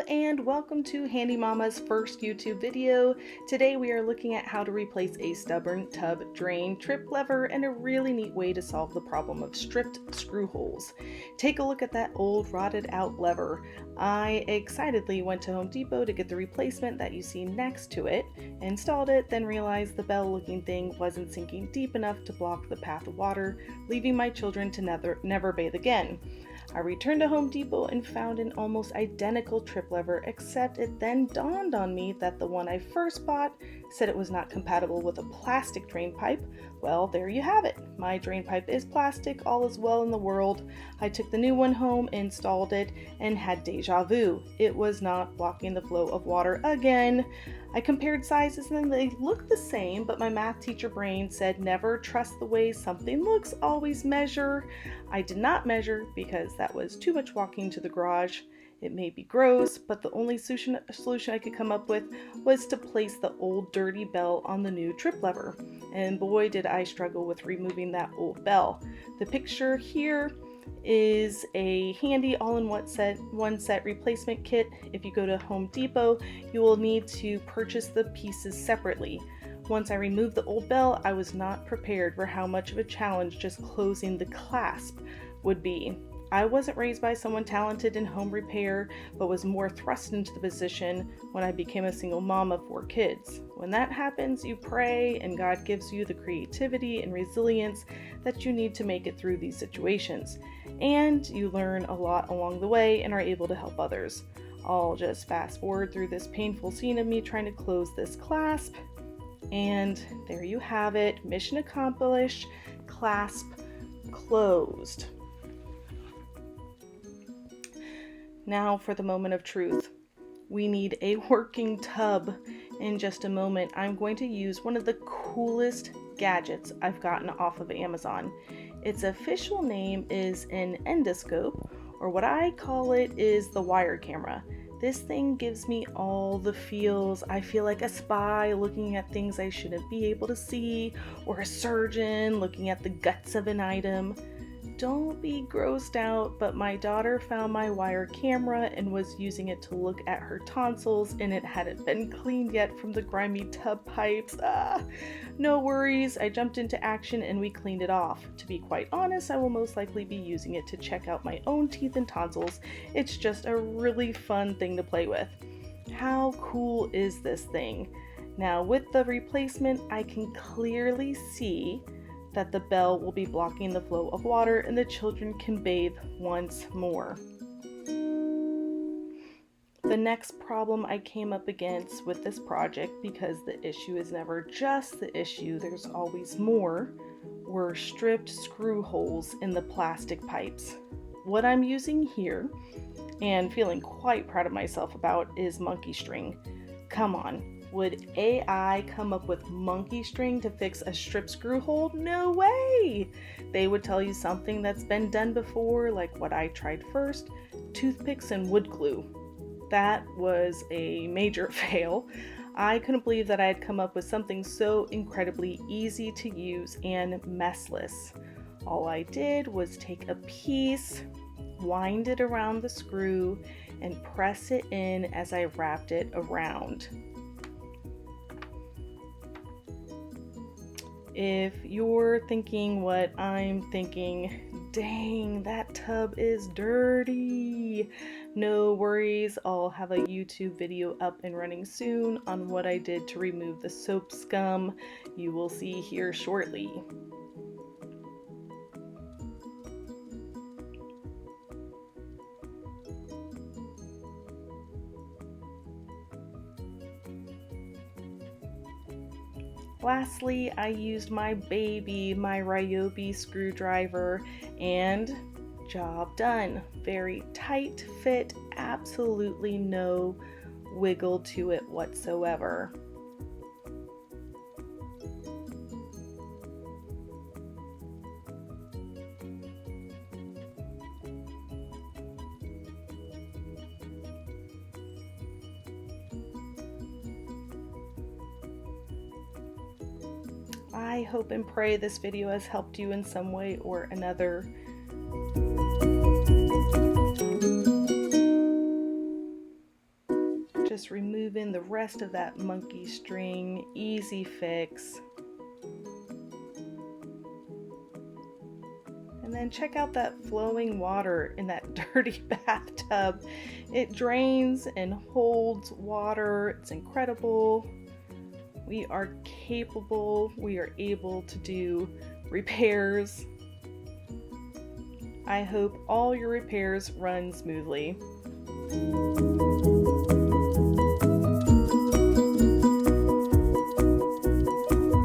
and welcome to Handy Mama's first YouTube video. Today we are looking at how to replace a stubborn tub drain trip lever and a really neat way to solve the problem of stripped screw holes. Take a look at that old rotted out lever. I excitedly went to Home Depot to get the replacement that you see next to it, installed it, then realized the bell looking thing wasn't sinking deep enough to block the path of water, leaving my children to never bathe again. I returned to Home Depot and found an almost identical trip lever, except it then dawned on me that the one I first bought said it was not compatible with a plastic drain pipe. Well, there you have it. My drain pipe is plastic, all is well in the world. I took the new one home, installed it, and had deja vu. It was not blocking the flow of water again. I compared sizes and they looked the same, but my math teacher brain said never trust the way something looks, always measure. I did not measure because that was too much walking to the garage. It may be gross, but the only solution I could come up with was to place the old dirty bell on the new trip lever. And boy, did I struggle with removing that old bell. The picture here is a handy all-in-one set replacement kit. If you go to Home Depot, you will need to purchase the pieces separately. Once I removed the old bell, I was not prepared for how much of a challenge just closing the clasp would be. I wasn't raised by someone talented in home repair, but was more thrust into the position when I became a single mom of 4 kids. When that happens, you pray and God gives you the creativity and resilience that you need to make it through these situations. And you learn a lot along the way and are able to help others. I'll just fast forward through this painful scene of me trying to close this clasp. And there you have it. Mission accomplished. Clasp closed. Now for the moment of truth. We need a working tub. In just a moment, I'm going to use one of the coolest gadgets I've gotten off of Amazon. Its official name is an endoscope, or what I call it is the wire camera. This thing gives me all the feels. I feel like a spy looking at things I shouldn't be able to see, or a surgeon looking at the guts of an item. Don't be grossed out, but my daughter found my wire camera and was using it to look at her tonsils, and it hadn't been cleaned yet from the grimy tub pipes. No worries, I jumped into action and we cleaned it off. To be quite honest, I will most likely be using it to check out my own teeth and tonsils. It's just a really fun thing to play with. How cool is this thing? Now with the replacement, I can clearly see that the bell will be blocking the flow of water and the children can bathe once more. The next problem I came up against with this project, because the issue is never just the issue, there's always more, were stripped screw holes in the plastic pipes. What I'm using here, and feeling quite proud of myself about, is monkey string. Come on. Would AI come up with monkey string to fix a strip screw hole? No way! They would tell you something that's been done before, like what I tried first, toothpicks and wood glue. That was a major fail. I couldn't believe that I had come up with something so incredibly easy to use and messless. All I did was take a piece, wind it around the screw, and press it in as I wrapped it around. If you're thinking what I'm thinking, dang, that tub is dirty. No worries, I'll have a YouTube video up and running soon on what I did to remove the soap scum. You will see here shortly. Lastly, I used my Ryobi screwdriver, and job done. Very tight fit, absolutely no wiggle to it whatsoever. I hope and pray this video has helped you in some way or another. Just removing the rest of that monkey string, easy fix. And then check out that flowing water in that dirty bathtub. It drains and holds water. It's incredible. We are capable. We are able to do repairs. I hope all your repairs run smoothly.